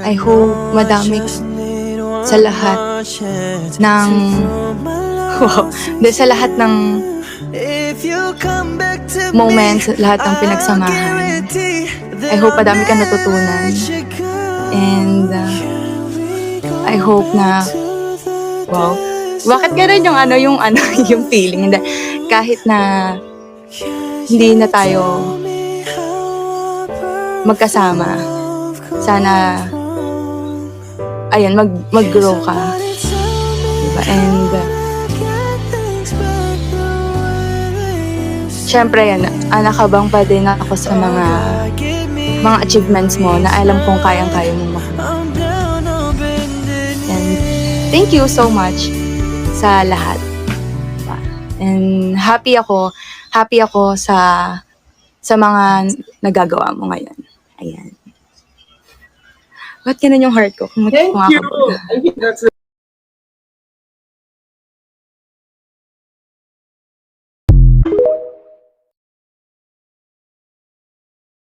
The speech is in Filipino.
I hope madami sa lahat ng sa lahat ng moments, lahat ng pinagsamahan. I hope madami kang natutunan. And I hope na bakit ganun yung feeling? Hindi, kahit na hindi na tayo magkasama, sana mag-grow ka, diba? And syempre nakabang pa din ako sa mga achievements mo na alam kong kayang-kaya mo makuha. And thank you so much sa lahat. And happy ako sa mga nagagawa mo ngayon. Ayan. Ba't ganun yung heart ko? Thank you. I think that's